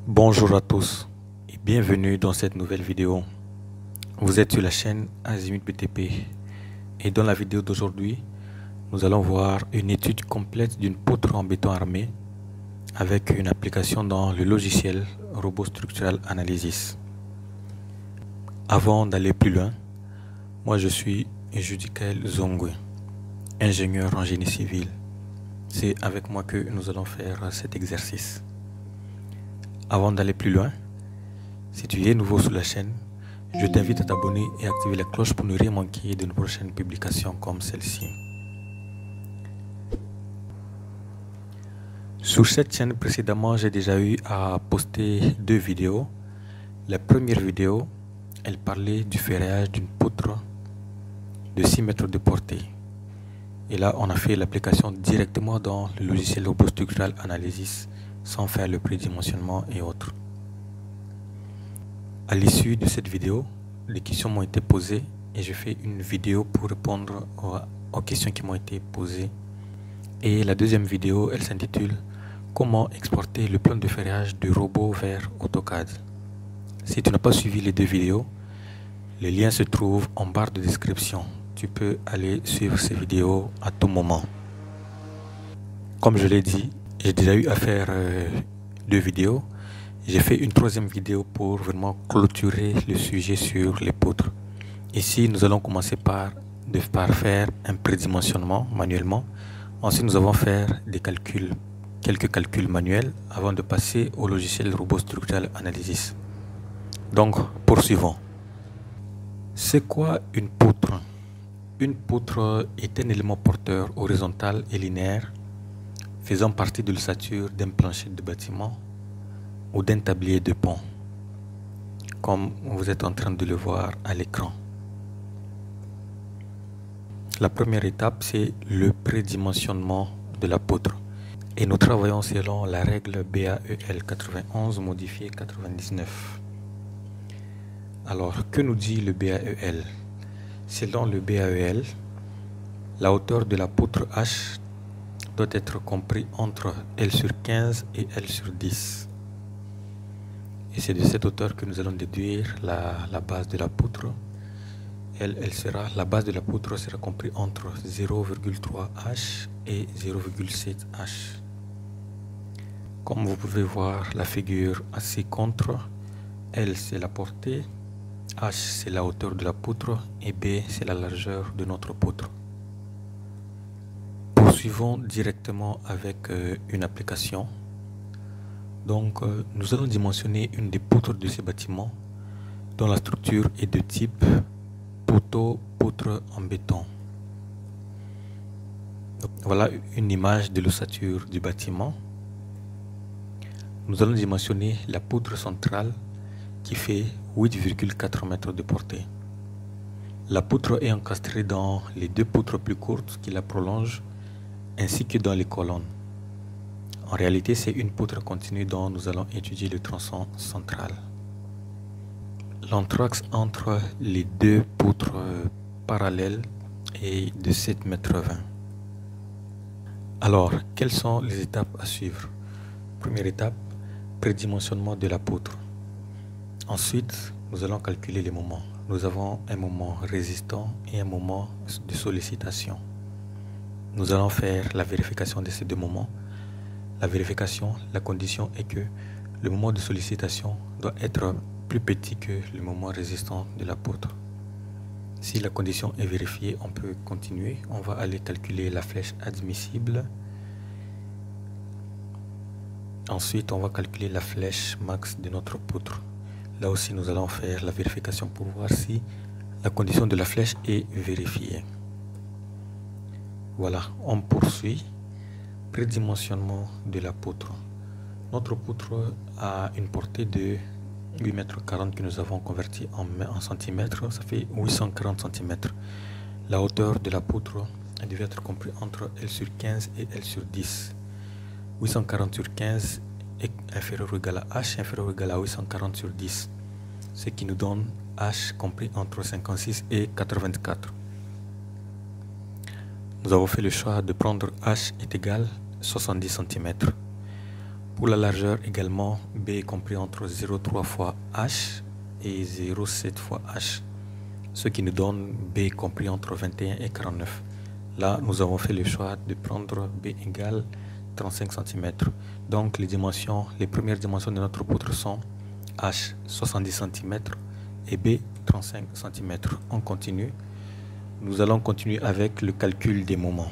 Bonjour à tous et bienvenue dans cette nouvelle vidéo. Vous êtes sur la chaîne Azimut BTP et dans la vidéo d'aujourd'hui, nous allons voir une étude complète d'une poutre en béton armé avec une application dans le logiciel Robot Structural Analysis. Avant d'aller plus loin, moi je suis Judikael Zongwe, ingénieur en génie civil. C'est avec moi que nous allons faire cet exercice. Avant d'aller plus loin, si tu es nouveau sur la chaîne, je t'invite à t'abonner et activer la cloche pour ne rien manquer de nos prochaines publications comme celle-ci. Sur cette chaîne précédemment, j'ai déjà eu à poster deux vidéos. La première vidéo, elle parlait du ferrage d'une poutre de 6 mètres de portée. Et là, on a fait l'application directement dans le logiciel Robot Structural Analysis sans faire le prédimensionnement et autres. À l'issue de cette vidéo, les questions m'ont été posées et je fais une vidéo pour répondre aux questions qui m'ont été posées. Et la deuxième vidéo, elle s'intitule « Comment exporter le plan de ferrage du robot vers AutoCAD ». Si tu n'as pas suivi les deux vidéos, les liens se trouvent en barre de description. Tu peux aller suivre ces vidéos à tout moment. Comme je l'ai dit, j'ai déjà eu à faire deux vidéos. J'ai fait une troisième vidéo pour vraiment clôturer le sujet sur les poutres. Ici, nous allons commencer par faire un prédimensionnement manuellement. Ensuite, nous allons faire des calculs, quelques calculs manuels avant de passer au logiciel Robot Structural Analysis. Donc, poursuivons. C'est quoi une poutre? Une poutre est un élément porteur horizontal et linéaire faisant partie de l'ossature d'un plancher de bâtiment ou d'un tablier de pont, comme vous êtes en train de le voir à l'écran. La première étape, c'est le prédimensionnement de la poutre. Et nous travaillons selon la règle BAEL 91 modifiée 99. Alors, que nous dit le BAEL? Selon le BAEL, la hauteur de la poutre H doit être compris entre L sur 15 et L sur 10. Et c'est de cette hauteur que nous allons déduire la base de la poutre. La base de la poutre sera comprise entre 0,3 H et 0,7 H. Comme vous pouvez voir la figure ci-contre, L c'est la portée, H c'est la hauteur de la poutre et B c'est la largeur de notre poutre. Poursuivons directement avec une application. Donc nous allons dimensionner une des poutres de ces bâtiments dont la structure est de type poteau-poutre en béton. Donc, voilà une image de l'ossature du bâtiment. Nous allons dimensionner la poutre centrale qui fait 8,4 mètres de portée. La poutre est encastrée dans les deux poutres plus courtes qui la prolongent ainsi que dans les colonnes. En réalité, c'est une poutre continue dont nous allons étudier le tronçon central. L'anthrax entre les deux poutres parallèles est de 7,20 mètres. Alors, quelles sont les étapes à suivre? Première étape, prédimensionnement de la poutre. Ensuite, nous allons calculer les moments. Nous avons un moment résistant et un moment de sollicitation. Nous allons faire la vérification de ces deux moments. La vérification, la condition est que le moment de sollicitation doit être plus petit que le moment résistant de la poutre. Si la condition est vérifiée, on peut continuer. On va aller calculer la flèche admissible. Ensuite, on va calculer la flèche max de notre poutre. Là aussi, nous allons faire la vérification pour voir si la condition de la flèche est vérifiée. Voilà, on poursuit. Prédimensionnement de la poutre. Notre poutre a une portée de 8,40 mètres que nous avons converti en centimètres. Ça fait 840 cm. La hauteur de la poutre devait être comprise entre L sur 15 et L sur 10. 840 sur 15 est inférieur ou égal à H, inférieur ou égal à 840 sur 10. Ce qui nous donne H compris entre 56 et 84. Nous avons fait le choix de prendre H est égal à 70 cm. Pour la largeur également, B est compris entre 0,3 fois H et 0,7 fois H, ce qui nous donne B compris entre 21 et 49. Là, nous avons fait le choix de prendre B égale 35 cm. Donc les premières dimensions de notre poutre sont H 70 cm et B 35 cm. On continue. Nous allons continuer avec le calcul des moments.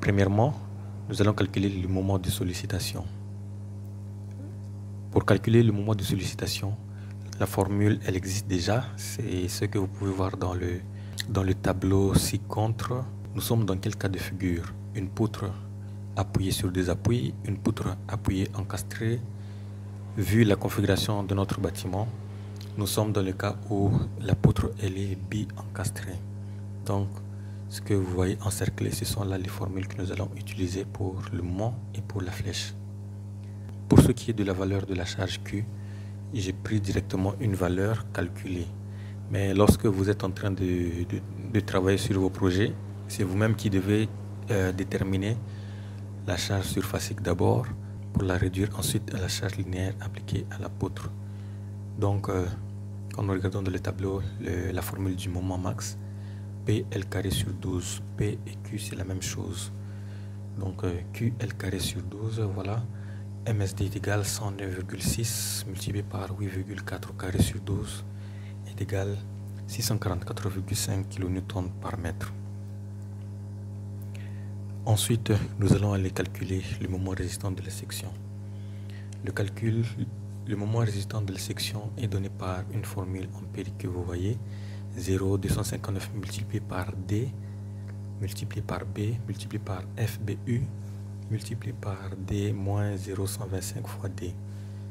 Premièrement, nous allons calculer le moment de sollicitation. Pour calculer le moment de sollicitation, la formule, elle existe déjà. C'est ce que vous pouvez voir dans le tableau ci-contre. Nous sommes dans quel cas de figure? Une poutre appuyée sur des appuis, une poutre appuyée encastrée. Vu la configuration de notre bâtiment, nous sommes dans le cas où la poutre elle est bi-encastrée. Donc, ce que vous voyez encerclé, ce sont là les formules que nous allons utiliser pour le moment et pour la flèche. Pour ce qui est de la valeur de la charge Q, j'ai pris directement une valeur calculée. Mais lorsque vous êtes en train de travailler sur vos projets, c'est vous-même qui devez déterminer la charge surfacique d'abord pour la réduire ensuite à la charge linéaire appliquée à la poutre. Donc, quand nous regardons dans le tableau la formule du moment max, P L carré sur 12, P et Q c'est la même chose. Donc Q L carré sur 12, voilà. MSD est égal à 109,6 multiplié par 8,4 carré sur 12 est égal à 644,5 kN par mètre. Ensuite, nous allons aller calculer le moment résistant de la section. Le moment résistant de la section est donné par une formule empirique que vous voyez. 0,259 multiplié par D, multiplié par B, multiplié par FBU, multiplié par D moins 0,125 fois D.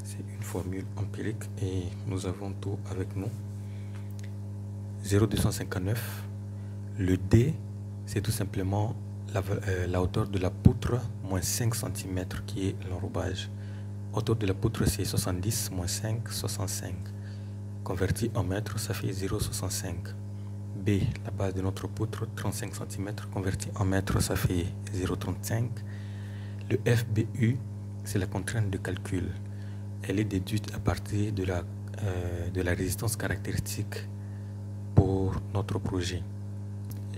C'est une formule empirique et nous avons tout avec nous. 0,259. Le D, c'est tout simplement la hauteur de la poutre moins 5 cm qui est l'enrobage. Hauteur de la poutre c'est 70 moins 5, 65. Converti en mètres, ça fait 0,65. B, la base de notre poutre, 35 cm. Converti en mètres, ça fait 0,35. Le FBU, c'est la contrainte de calcul. Elle est déduite à partir de la résistance caractéristique pour notre projet.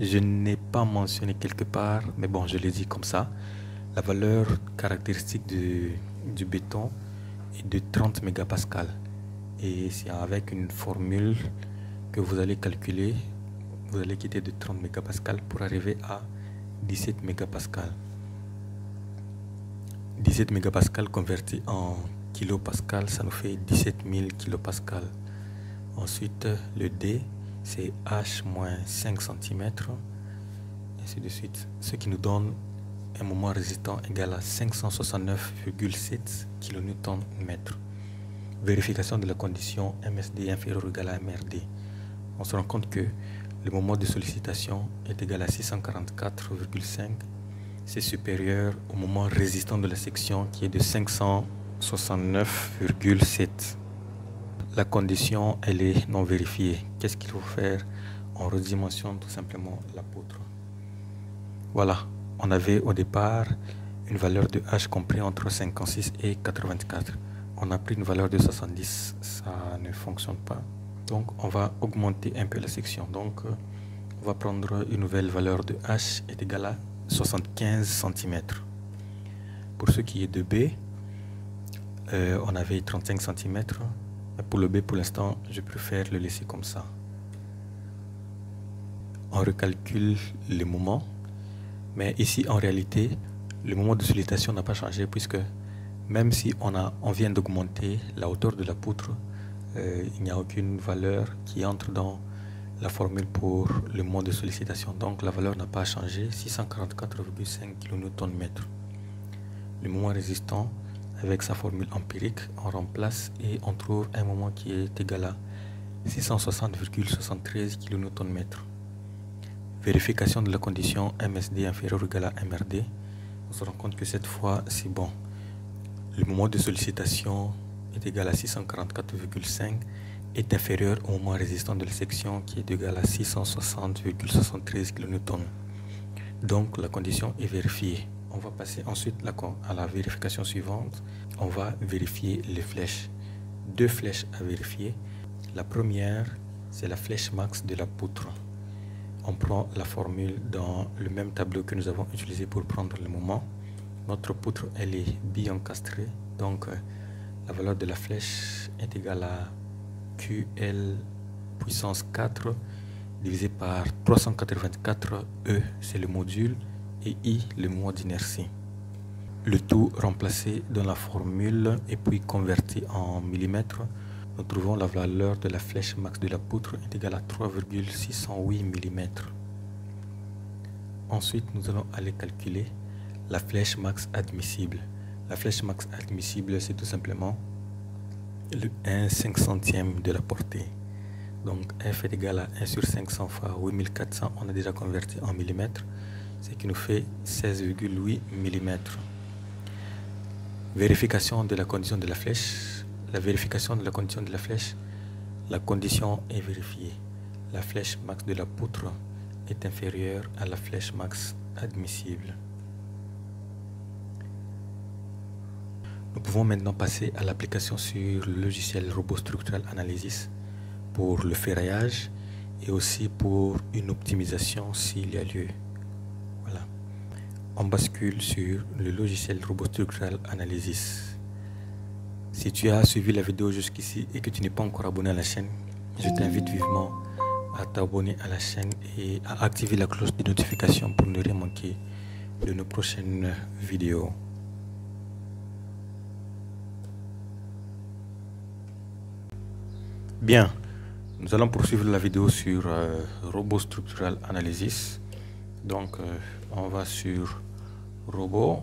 Je n'ai pas mentionné quelque part, mais bon, je l'ai dit comme ça. La valeur caractéristique du béton est de 30 mégapascales. Et c'est avec une formule que vous allez calculer, vous allez quitter de 30 mégapascales pour arriver à 17 mégapascales. 17 mégapascales converti en kilopascal, ça nous fait 17 000 kilopascales. Ensuite, le D, c'est H moins 5 cm, ainsi de suite. Ce qui nous donne un moment résistant égal à 569,7 kN/m. Vérification de la condition MSD inférieur ou égal à MRD. On se rend compte que le moment de sollicitation est égal à 644,5. C'est supérieur au moment résistant de la section qui est de 569,7. La condition, elle est non vérifiée. Qu'est-ce qu'il faut faire? On redimensionne tout simplement la poutre. Voilà, on avait au départ une valeur de H compris entre 56 et 84. On a pris une valeur de 70, ça ne fonctionne pas. Donc on va augmenter un peu la section. Donc on va prendre une nouvelle valeur de H est égale à 75 cm. Pour ce qui est de B, on avait 35 cm. Pour le B, pour l'instant, je préfère le laisser comme ça. On recalcule les moments. Mais ici, en réalité, le moment de sollicitation n'a pas changé puisque même si on vient d'augmenter la hauteur de la poutre, il n'y a aucune valeur qui entre dans la formule pour le moment de sollicitation. Donc la valeur n'a pas changé, 644,5 kN/m. Le moment résistant, avec sa formule empirique, on remplace et on trouve un moment qui est égal à 660,73 kN/m. Vérification de la condition MSD inférieur ou égal à MRD. On se rend compte que cette fois, c'est bon. Le moment de sollicitation est égal à 644,5 est inférieur au moment résistant de la section qui est égal à 660,73 kN. Donc la condition est vérifiée. on va passer ensuite à la vérification suivante. On va vérifier les flèches. Deux flèches à vérifier. La première, c'est la flèche max de la poutre. On prend la formule dans le même tableau que nous avons utilisé pour prendre le moment. Notre poutre, elle est bi-encastrée, donc la valeur de la flèche est égale à QL puissance 4 divisé par 384 E, c'est le module, et I, le moment d'inertie. Le tout remplacé dans la formule et puis converti en millimètres. Nous trouvons la valeur de la flèche max de la poutre est égale à 3,608 mm. Ensuite, nous allons aller calculer la flèche max admissible. La flèche max admissible, c'est tout simplement le 1/500e de la portée. Donc F est égal à 1 sur 500 fois 8400, on a déjà converti en millimètres, ce qui nous fait 16,8 mm. Vérification de la condition de la flèche. La vérification de la condition de la flèche, la condition est vérifiée. La flèche max de la poutre est inférieure à la flèche max admissible. Nous pouvons maintenant passer à l'application sur le logiciel Robot Structural Analysis pour le ferraillage et aussi pour une optimisation s'il y a lieu. Voilà. On bascule sur le logiciel Robot Structural Analysis. Si tu as suivi la vidéo jusqu'ici et que tu n'es pas encore abonné à la chaîne, je t'invite vivement à t'abonner à la chaîne et à activer la cloche de notification pour ne rien manquer de nos prochaines vidéos. Bien, nous allons poursuivre la vidéo sur Robot Structural Analysis. Donc, on va sur Robot.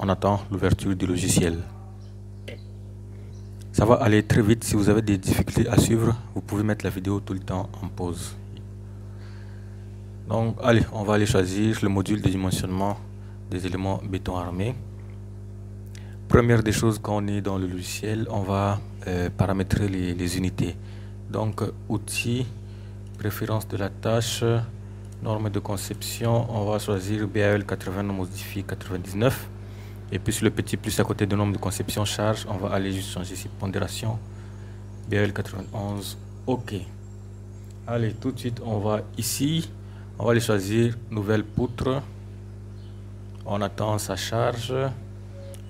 On attend l'ouverture du logiciel. Ça va aller très vite. Si vous avez des difficultés à suivre, vous pouvez mettre la vidéo tout le temps en pause. Donc, allez, on va aller choisir le module de dimensionnement des éléments béton armé. Première des choses, quand on est dans le logiciel, on va paramétrer les unités. Donc, outils, préférence de la tâche, norme de conception, on va choisir BAL 80 modifié 99. Et puis sur le petit plus à côté de nombre de conception charge, on va aller juste changer ici pondération. BL 91, OK. Allez, tout de suite, on va ici. On va aller choisir nouvelle poutre. On attend sa charge.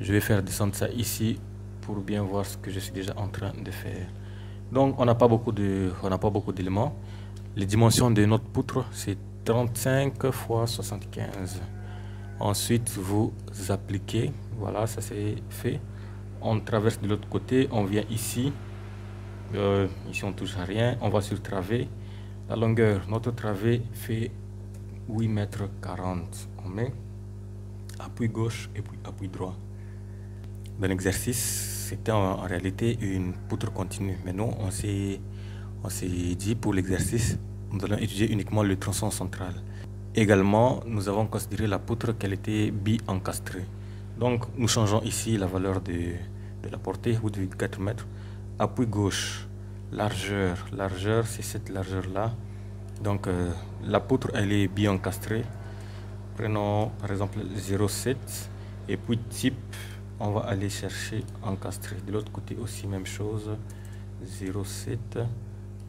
Je vais faire descendre ça ici pour bien voir ce que je suis déjà en train de faire. Donc, on n'a pas beaucoup d'éléments. Les dimensions de notre poutre, c'est 35 x 75. Ensuite, vous appliquez, voilà, ça c'est fait. On traverse de l'autre côté, on vient ici. Ici, on touche à rien. On va sur travée. La longueur, notre travée fait 8,40 m. On met appui gauche et puis appui droit. Dans l'exercice, c'était en réalité une poutre continue. Mais nous, on s'est dit pour l'exercice, nous allons étudier uniquement le tronçon central. Également, nous avons considéré la poutre qu'elle était bi-encastrée. Donc, nous changeons ici la valeur de la portée, 8,4 m. Appui gauche, largeur. Largeur, c'est cette largeur-là. Donc, la poutre, elle est bi-encastrée. Prenons par exemple 0,7. Et puis, type, on va aller chercher encastré. De l'autre côté aussi, même chose. 0,7.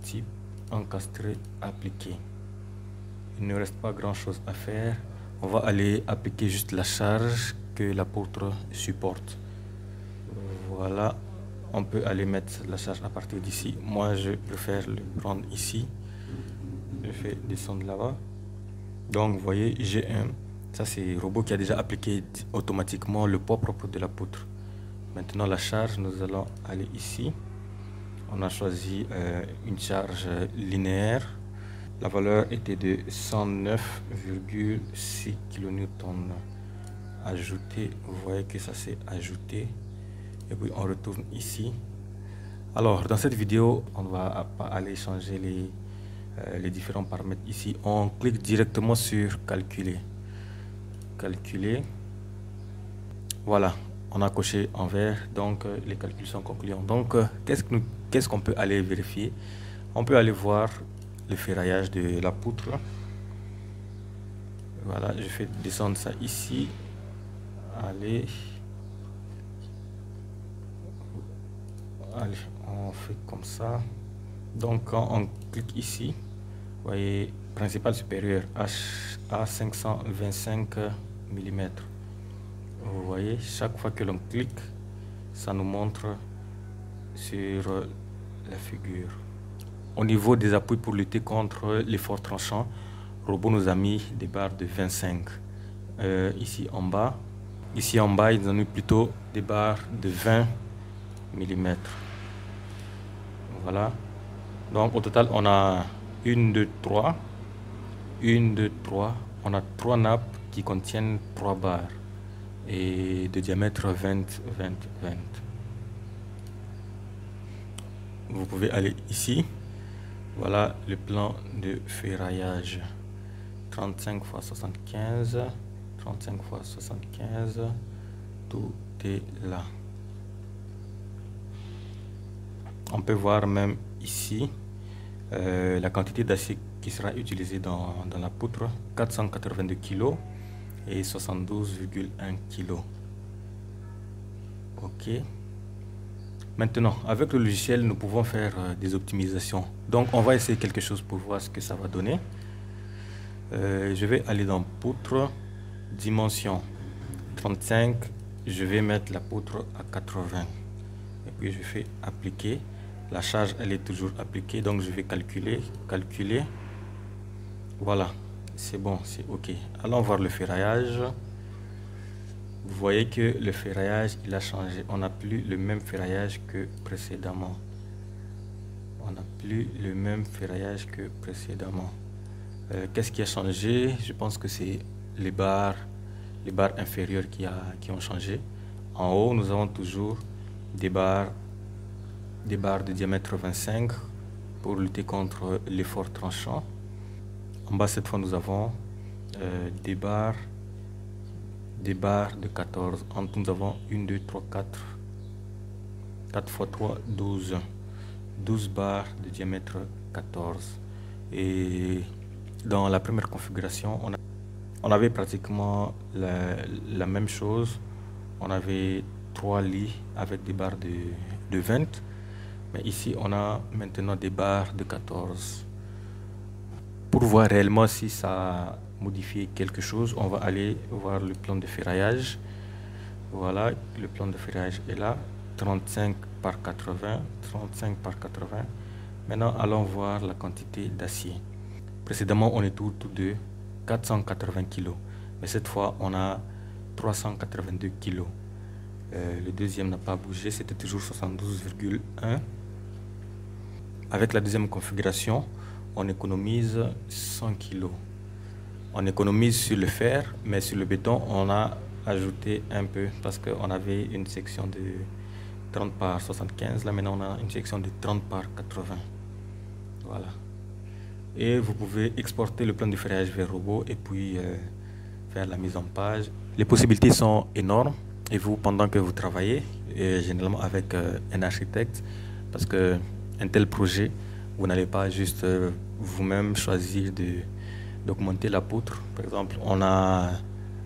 Type, encastré, appliqué. Il ne reste pas grand chose à faire. On va aller appliquer juste la charge que la poutre supporte. Voilà, on peut aller mettre la charge à partir d'ici. Moi, je préfère le prendre ici. Je fais descendre là-bas. Donc, vous voyez, j'ai ça c'est le robot qui a déjà appliqué automatiquement le poids propre de la poutre. Maintenant, la charge, nous allons aller ici. On a choisi une charge linéaire. La valeur était de 109,6 kN. Ajouter, vous voyez que ça s'est ajouté. Et puis on retourne ici. Alors, dans cette vidéo, on ne va pas aller changer les différents paramètres ici. On clique directement sur calculer. Calculer. Voilà, on a coché en vert, donc les calculs sont concluants. Donc, qu'est-ce qu'on peut aller vérifier? On peut aller voir le ferraillage de la poutre. Voilà, je fais descendre ça ici. Allez, on fait comme ça. Donc quand on clique ici, vous voyez, principal supérieur à 525 mm. Vous voyez, chaque fois que l'on clique, ça nous montre sur la figure. Au niveau des appuis pour lutter contre les forts tranchants, Robot nous a mis des barres de 25. Ici en bas, ils ont mis plutôt des barres de 20 mm. Voilà. Donc au total, on a 1, 2, 3. 1, 2, 3. On a 3 nappes qui contiennent 3 barres et de diamètre 20, 20, 20. Vous pouvez aller ici. Voilà le plan de ferraillage. 35 x 75, 35 x 75, tout est là. On peut voir même ici la quantité d'acier qui sera utilisée dans la poutre, 482 kg et 72,1 kg. Ok. Maintenant, avec le logiciel, nous pouvons faire des optimisations. Donc, on va essayer quelque chose pour voir ce que ça va donner. Je vais aller dans poutre, dimension 35, je vais mettre la poutre à 80. Et puis je fais appliquer. La charge, elle est toujours appliquée, donc je vais calculer. Voilà, c'est bon, c'est OK. Allons voir le ferraillage. Vous voyez que le ferraillage, il a changé. On n'a plus le même ferraillage que précédemment. Qu'est-ce qui a changé? Je pense que c'est les barres inférieures qui ont changé. En haut, nous avons toujours des barres de diamètre 25 pour lutter contre les forts tranchants. En bas, cette fois, nous avons des barres de 14. En tout, nous avons 1, 2, 3, 4. 4 x 3, 12. 12 barres de diamètre 14. Et dans la première configuration, on avait pratiquement la même chose. On avait 3 lits avec des barres de 20. Mais ici, on a maintenant des barres de 14. Pour voir réellement si ça a modifié quelque chose, on va aller voir le plan de ferraillage. Voilà, le plan de ferraillage est là. 35 par 80, 35 par 80. Maintenant, allons voir la quantité d'acier. Précédemment, on est autour de 480 kg. Mais cette fois, on a 382 kg. Le deuxième n'a pas bougé, c'était toujours 72,1. Avec la deuxième configuration, on économise 100 kg. On économise sur le fer, mais sur le béton, on a ajouté un peu parce qu'on avait une section de 30 par 75. Là, maintenant, on a une section de 30 par 80. Voilà. Et vous pouvez exporter le plan de ferraillage vers robot et puis faire la mise en page. Les possibilités sont énormes. Et vous, pendant que vous travaillez, et généralement avec un architecte, parce qu'un tel projet, vous n'allez pas juste vous-même choisir d'augmenter la poutre. Par exemple, on a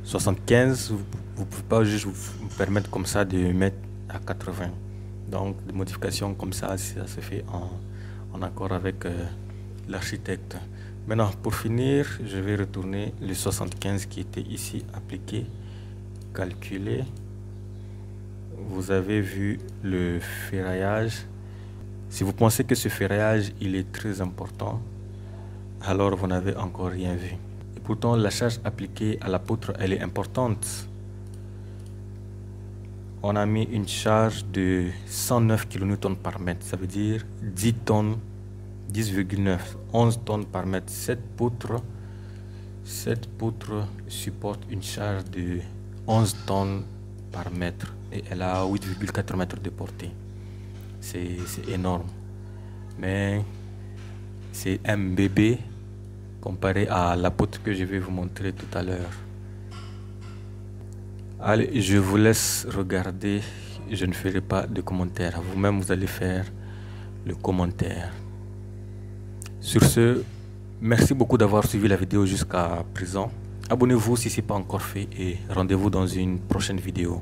75, vous ne pouvez pas juste vous permettre comme ça de mettre à 80. Donc, des modifications comme ça, ça se fait en accord avec l'architecte. Maintenant, pour finir, je vais retourner le 75 qui était ici appliqué, calculer. Vous avez vu le ferraillage. Si vous pensez que ce ferraillage il est très important, alors vous n'avez encore rien vu. Et pourtant, la charge appliquée à la poutre, elle est importante. On a mis une charge de 109 kN par mètre. Ça veut dire 10 tonnes, 10,9, 11 tonnes par mètre. Cette poutre supporte une charge de 11 tonnes par mètre. Et elle a 8,4 mètres de portée. C'est énorme. Mais c'est un bébé comparé à la poutre que je vais vous montrer tout à l'heure. Allez, je vous laisse regarder. Je ne ferai pas de commentaires. Vous-même, vous allez faire le commentaire. Sur ce, merci beaucoup d'avoir suivi la vidéo jusqu'à présent. Abonnez-vous si ce n'est pas encore fait et rendez-vous dans une prochaine vidéo.